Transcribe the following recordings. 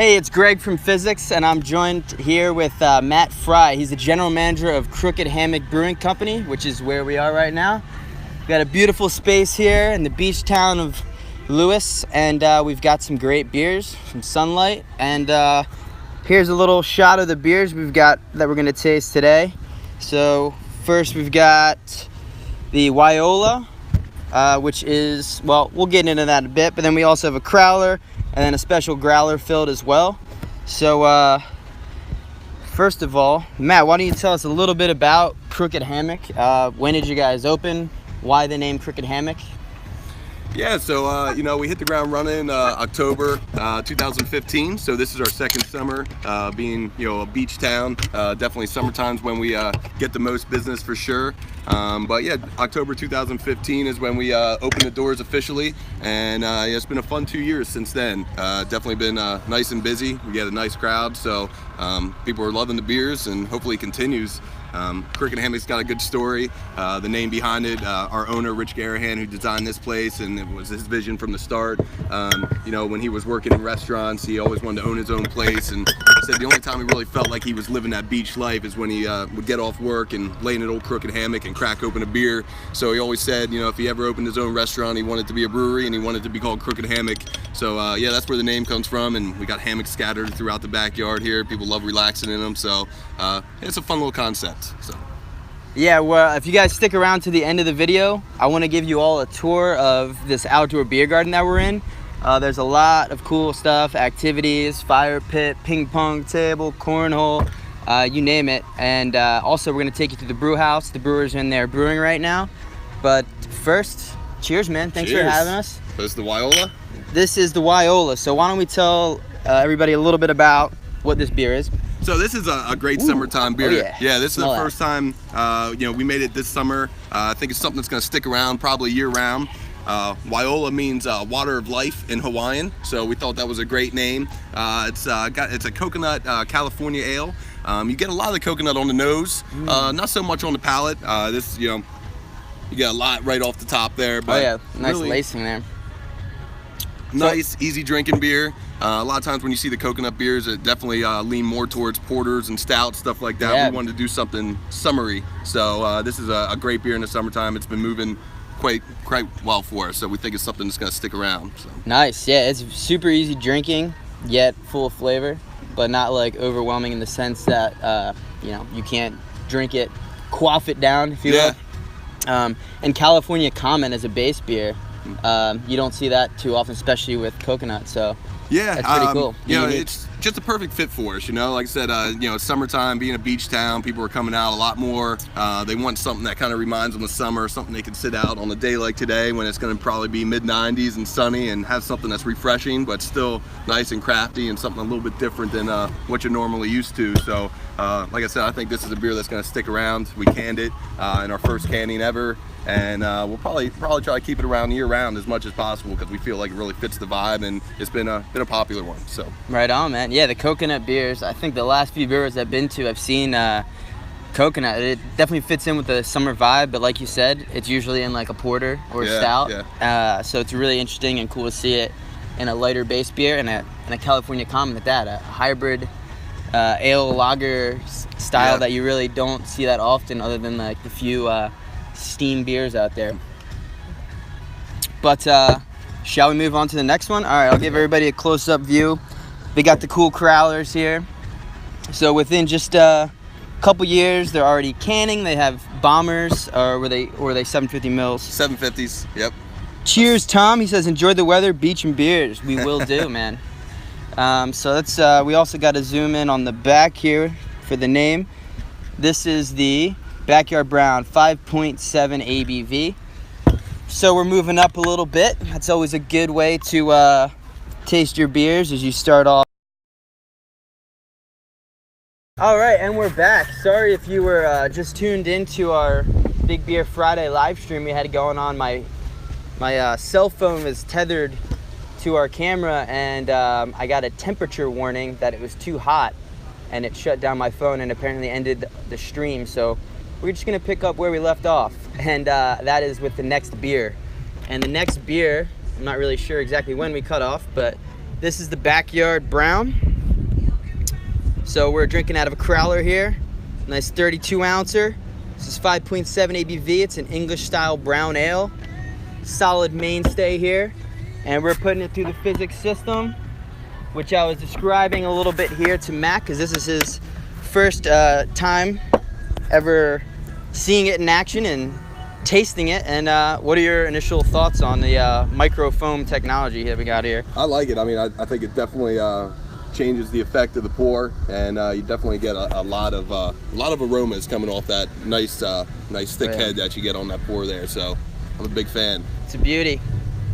Hey, it's Greg from Fizzics, and I'm joined here with Matt Fry. He's the general manager of Crooked Hammock Brewing Company, which is where we are right now. We've got a beautiful space here in the beach town of Lewes, and we've got some great beers from Sunlight. And here's a little shot of the beers we've got that we're going to taste today. So first we've got the Wyola, which is, well, we'll get into that in a bit, but then we also have a Crowler and then a special growler filled as well. So first of all, Matt, why don't you tell us a little bit about Crooked Hammock? When did you guys open? Why the name Crooked Hammock? Yeah, so we hit the ground running October 2015. So this is our second summer, being a beach town. Definitely summer times when we get the most business for sure. But yeah, October 2015 is when we opened the doors officially, and it's been a fun 2 years since then. Definitely been nice and busy. We get a nice crowd, so people are loving the beers, and hopefully it continues. Crooked Hammock's got a good story. The name behind it, our owner Rich Garahan, who designed this place, and it was his vision from the start. When he was working in restaurants, he always wanted to own his own place, and he said the only time he really felt like he was living that beach life is when he would get off work and lay in an old Crooked Hammock and crack open a beer. So he always said, if he ever opened his own restaurant, he wanted it to be a brewery, and he wanted it to be called Crooked Hammock. So yeah, that's where the name comes from, and we got hammocks scattered throughout the backyard here. People love relaxing in them, so it's a fun little concept. So yeah, well, if you guys stick around to the end of the video, I want to give you all a tour of this outdoor beer garden that we're in. There's a lot of cool stuff, activities, fire pit, ping pong table, cornhole, you name it. And also we're going to take you to the brew house. The brewers are in there brewing right now. But first, cheers, man. Thanks for having us. This is the Wyola? This is the Wyola. So why don't we tell everybody a little bit about what this beer is? So this is a great summertime beer. Oh, yeah. This is the first time we made it this summer. I think it's something that's going to stick around probably year round. Wyola means water of life in Hawaiian, so we thought that was a great name. It's a coconut California ale. You get a lot of the coconut on the nose, not so much on the palate. You get a lot right off the top there. But nice really lacing there. Nice, easy drinking beer. A lot of times when you see the coconut beers, it definitely lean more towards porters and stouts, stuff like that. Yeah. We wanted to do something summery. So this is a great beer in the summertime. It's been moving quite well for us, so we think it's something that's going to stick around. So. Nice, yeah, it's super easy drinking, yet full of flavor, but not like overwhelming in the sense that you can't drink it, quaff it down, if you will. And California Common as a base beer, you don't see that too often, especially with coconut. So yeah, that's pretty cool. It's just a perfect fit for us. Like I said, it's summertime, being a beach town, people are coming out a lot more. They want something that kind of reminds them of summer, something they can sit out on a day like today when it's going to probably be mid-90s and sunny, and have something that's refreshing but still nice and crafty and something a little bit different than what you're normally used to. So like I said, I think this is a beer that's going to stick around. We canned it in our first canning ever, and we'll probably try to keep it around year round as much as possible because we feel like it really fits the vibe, and it's been a popular one. So right on, man. Yeah, the coconut beers, I think the last few brewers I've been to, I've seen coconut. It definitely fits in with the summer vibe, but like you said, it's usually in like a porter or a stout. Yeah. So it's really interesting and cool to see it in a lighter base beer and a California Common at that, a hybrid ale lager style that you really don't see that often, other than like the few steam beers out there. But shall we move on to the next one? All right, I'll give everybody a close-up view. They got the cool crowlers here. So within just a couple years, they're already canning. They have bombers, or were they 750 mils? 750s. Yep. Cheers, Tom. He says, enjoy the weather, beach, and beers. We will do, man. So that's we also got to zoom in on the back here for the name. This is the Backyard Brown 5.7 ABV. So we're moving up a little bit. That's always a good way to taste your beers as you start off. All right, and we're back. Sorry if you were just tuned into our Big Beer Friday live stream we had going on. My cell phone was tethered to our camera, and I got a temperature warning that it was too hot, and it shut down my phone and apparently ended the stream. So we're just gonna pick up where we left off, and that is with the next beer. And the next beer, I'm not really sure exactly when we cut off, but this is the Backyard Brown. So we're drinking out of a crowler here. Nice 32 ouncer. This is 5.7 ABV. It's an English style brown ale. Solid mainstay here. And we're putting it through the Fizzics system, which I was describing a little bit here to Matt, because this is his first time ever seeing it in action and tasting it. And what are your initial thoughts on the micro foam technology that we got here? I like it. I mean, I think it definitely changes the effect of the pour, and you definitely get a lot of aromas coming off that nice thick head that you get on that pour there. So I'm a big fan. It's a beauty.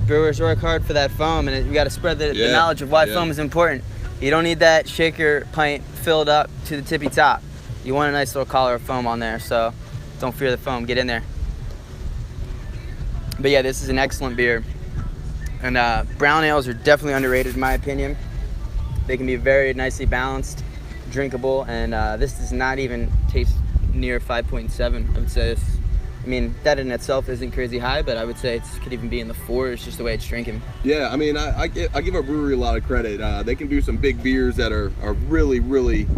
Brewers work hard for that foam, and you got to spread the knowledge of why foam is important. You don't need that shaker pint filled up to the tippy top. You want a nice little collar of foam on there, so don't fear the foam. Get in there. But yeah, this is an excellent beer. And brown ales are definitely underrated in my opinion. They can be very nicely balanced, drinkable, and this does not even taste near 5.7. I would say I mean, that in itself isn't crazy high, but I would say it could even be in the 4s, just the way it's drinking. Yeah, I mean, I give our brewery a lot of credit. They can do some big beers that are really, really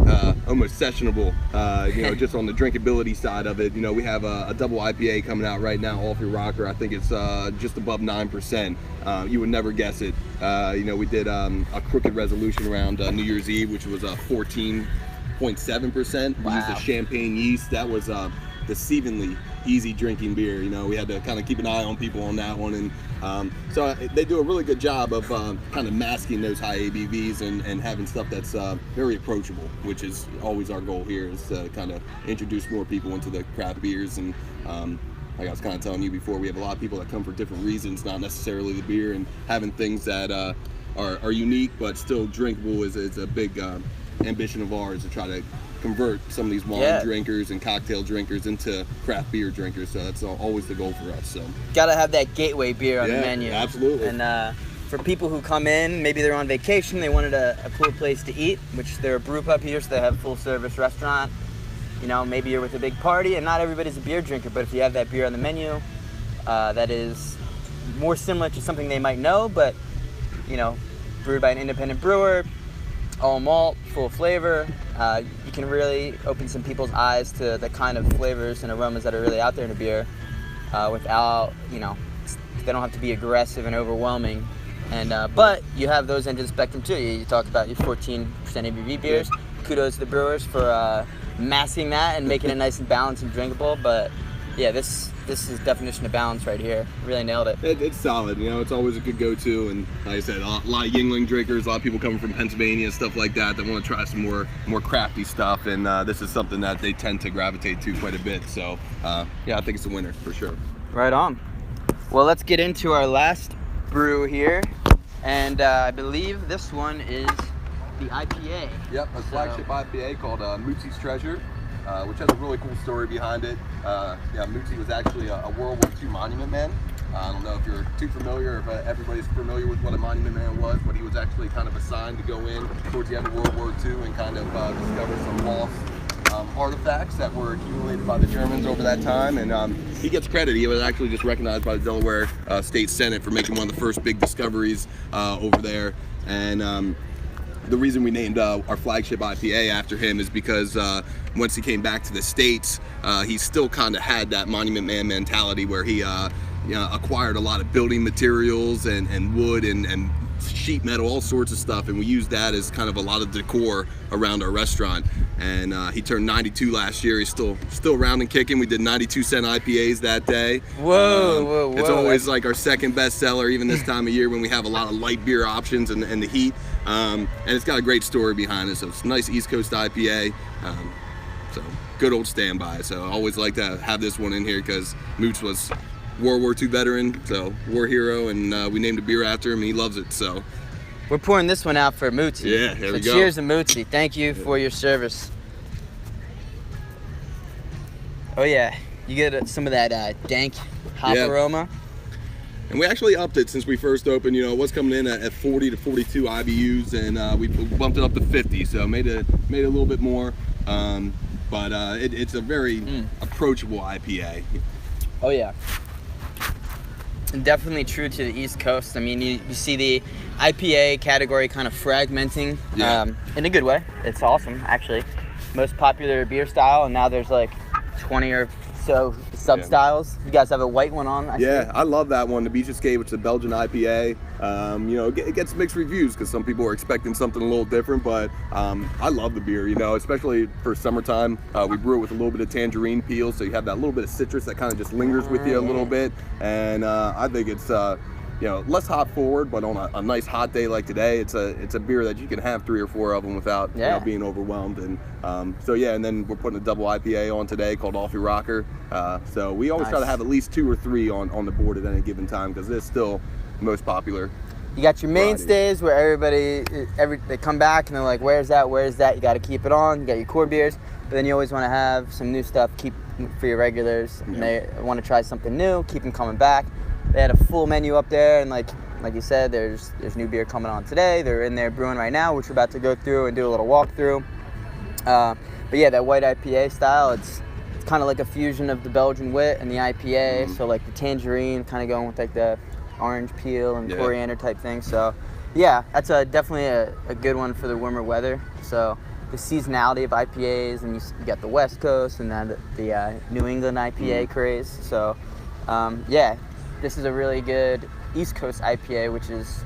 almost sessionable, just on the drinkability side of it. You know, we have a double IPA coming out right now, All Through Rocker. I think it's just above 9%. You would never guess it. We did a Crooked Resolution around New Year's Eve, which was 14.7%. Wow. We used a champagne yeast. That was deceivingly easy drinking beer. You know, we had to kind of keep an eye on people on that one, and so they do a really good job of kind of masking those high ABVs and having stuff that's very approachable, which is always our goal here, is to kind of introduce more people into the craft beers. And like I was kind of telling you before, we have a lot of people that come for different reasons, not necessarily the beer, and having things that are unique but still drinkable is a big ambition of ours, to try to convert some of these wine drinkers and cocktail drinkers into craft beer drinkers. So that's always the goal for us. So gotta have that gateway beer on the menu. Absolutely. And for people who come in, maybe they're on vacation, they wanted a cool place to eat, which they're a brew pub here, so they have a full service restaurant. You know, maybe you're with a big party, and not everybody's a beer drinker, but if you have that beer on the menu, that is more similar to something they might know, but brewed by an independent brewer, all malt, full flavor. You can really open some people's eyes to the kind of flavors and aromas that are really out there in a beer, without, they don't have to be aggressive and overwhelming. And but you have those ends of the spectrum too. You talk about your 14% ABV beers. Kudos to the brewers for masking that and making it nice and balanced and drinkable. But yeah, this is definition of balance right here. Really nailed it. It's solid. It's always a good go-to, and like I said, a lot of Yingling drinkers, a lot of people coming from Pennsylvania and stuff like that want to try some more crafty stuff, and this is something that they tend to gravitate to quite a bit. So I think it's a winner for sure. Right on. Well, let's get into our last brew here, and I believe this one is the IPA. Yep, a flagship IPA called Mootsy's Treasure, which has a really cool story behind it. Mootsy was actually a World War II monument man. I don't know if you're too familiar, if everybody's familiar with what a monument man was, but he was actually kind of assigned to go in towards the end of World War II and kind of discover some lost artifacts that were accumulated by the Germans over that time. And he gets credit. He was actually just recognized by the Delaware State Senate for making one of the first big discoveries over there. And the reason we named our flagship IPA after him is because once he came back to the States, he still kind of had that monument man mentality where he acquired a lot of building materials and wood and sheet metal, all sorts of stuff, and we used that as kind of a lot of decor around our restaurant. And he turned 92 last year. He's still around and kicking. We did 92-cent IPAs that day. Whoa. It's always like our second best seller, even this time of year when we have a lot of light beer options and the heat. And it's got a great story behind it. So it's a nice East Coast IPA. So good old standby. So I always like to have this one in here because Moots was World War II veteran, so war hero, and we named a beer after him. He loves it. So we're pouring this one out for Mootsy. Yeah, here we go. Cheers to Mootsy. Thank you for your service. Oh yeah, you get some of that dank hop aroma. And we actually upped it since we first opened. It was coming in at 40 to 42 IBUs, and we bumped it up to 50, so made it a little bit more. But it's a very approachable IPA. Oh yeah. definitely true to the East Coast. I mean, you see the IPA category kind of fragmenting in a good way. It's awesome, actually. Most popular beer style, and now there's like 20 or so sub-styles. You guys have a white one on, I see. I love that one, the Beach Escape, which is a Belgian IPA. You know, it gets mixed reviews because some people are expecting something a little different, but I love the beer, you know, especially for summertime. We brew it with a little bit of tangerine peel, so you have that little bit of citrus that kind of just lingers with you a little bit, and I think it's you know, less hop forward, but on a nice hot day like today, it's a beer that you can have 3 or 4 of them without you know, being overwhelmed. And so and then we're putting a double IPA on today called Offie Rocker. So we always try to have at least 2 or 3 on the board at any given time because it's still the most popular. You got your mainstays where they come back and they're like, where's that? You got to keep it on. You got your core beers, but then you always want to have some new stuff keep for your regulars. And they want to try something new, keep them coming back. They had a full menu up there, and like you said, there's new beer coming on today. They're in there brewing right now, which we're about to go through and do a little walkthrough. But yeah, that white IPA style, it's kind of like a fusion of the Belgian wit and the IPA. So like the tangerine, kind of going with like the orange peel and coriander type thing. So yeah, that's definitely a good one for the warmer weather. So the seasonality of IPAs, and you got the West Coast and then the New England IPA craze. So yeah. This is a really good East Coast IPA, which is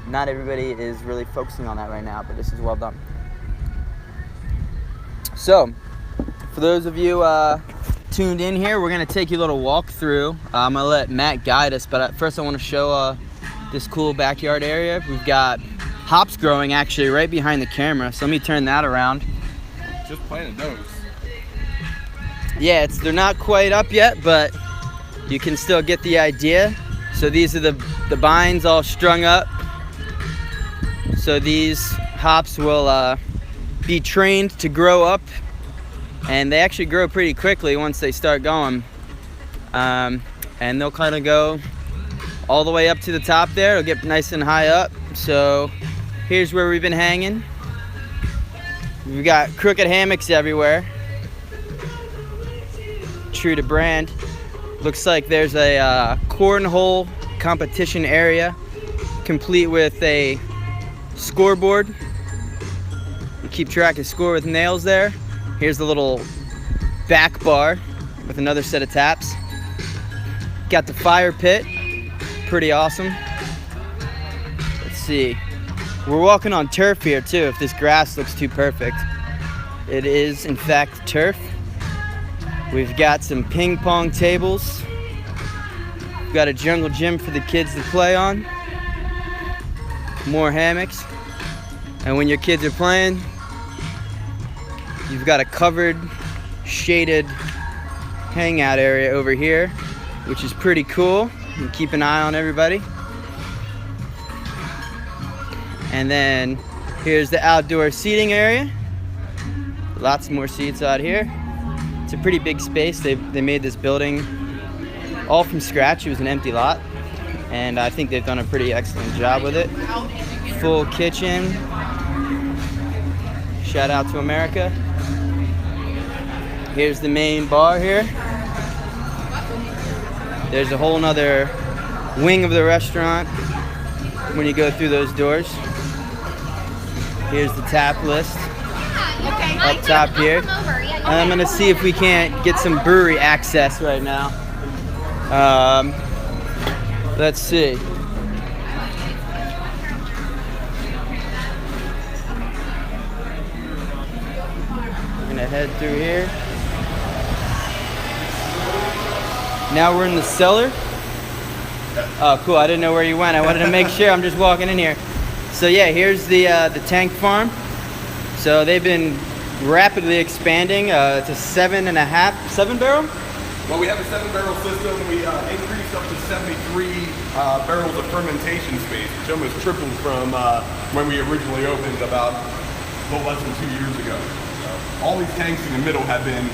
not everybody is really focusing on that right now, but this is well done. So, for those of you tuned in here, we're going to take you a little walk through. I'm going to let Matt guide us, but first I want to show this cool backyard area. We've got hops growing actually right behind the camera, so let me turn that around. Just planted those. Yeah, they're not quite up yet, but you can still get the idea. So these are the vines all strung up. So these hops will be trained to grow up, and they actually grow pretty quickly once they start going. And they'll kind of go all the way up to the top there. It'll get nice and high up. So here's where we've been hanging. We've got crooked hammocks everywhere. True to brand. Looks like there's a cornhole competition area, complete with a scoreboard. You keep track of score with nails there. Here's the little back bar with another set of taps. Got the fire pit, pretty awesome. Let's see. We're walking on turf here too, if this grass looks too perfect. It is, in fact, turf. We've got some ping pong tables. We've got a jungle gym for the kids to play on. More hammocks. And when your kids are playing, you've got a covered, shaded hangout area over here, which is pretty cool. You keep an eye on everybody. And then here's the outdoor seating area. Lots more seats out here. It's a pretty big space. They made this building all from scratch. It was an empty lot, and I think they've done a pretty excellent job with it. Full kitchen. Shout out to America. Here's the main bar here. There's a whole nother wing of the restaurant when you go through those doors. Here's the tap list up top here. And I'm gonna see if we can't get some brewery access right now. Let's see. We're gonna head through here. Now we're in the cellar. Oh, cool, I didn't know where you went. I wanted to make sure. I'm just walking in here. So yeah, here's the tank farm. So they've been rapidly expanding. It's a 7 barrel? Well, we have a 7-barrel system. We increased up to 73 barrels of fermentation space, which almost tripled from when we originally opened about a little less than 2 years ago. So all these tanks in the middle have been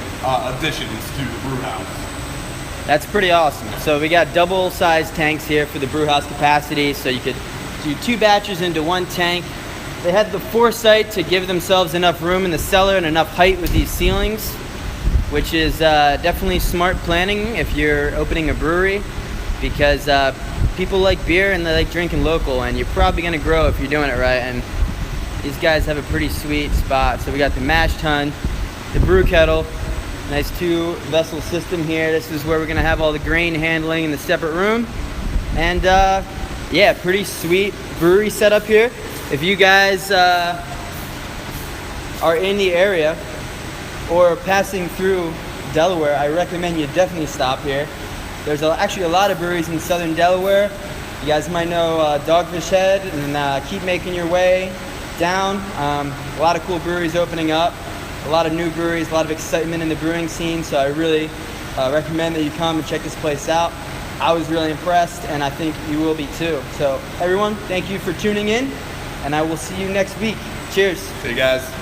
additions to the brew house. That's pretty awesome. So we got double-sized tanks here for the brew house capacity, so you could do 2 batches into 1 tank. They had the foresight to give themselves enough room in the cellar and enough height with these ceilings, which is definitely smart planning if you're opening a brewery. because people like beer and they like drinking local, and you're probably gonna grow if you're doing it right. And these guys have a pretty sweet spot. So we got the mash tun, the brew kettle, nice 2-vessel system here. This is where we're gonna have all the grain handling in the separate room. And yeah, pretty sweet brewery setup here. If you guys are in the area or passing through Delaware, I recommend you definitely stop here. There's actually a lot of breweries in southern Delaware. You guys might know Dogfish Head, and keep making your way down. A lot of cool breweries opening up, a lot of new breweries, a lot of excitement in the brewing scene. So I really recommend that you come and check this place out. I was really impressed, and I think you will be too. So everyone, thank you for tuning in, and I will see you next week. Cheers. See you guys.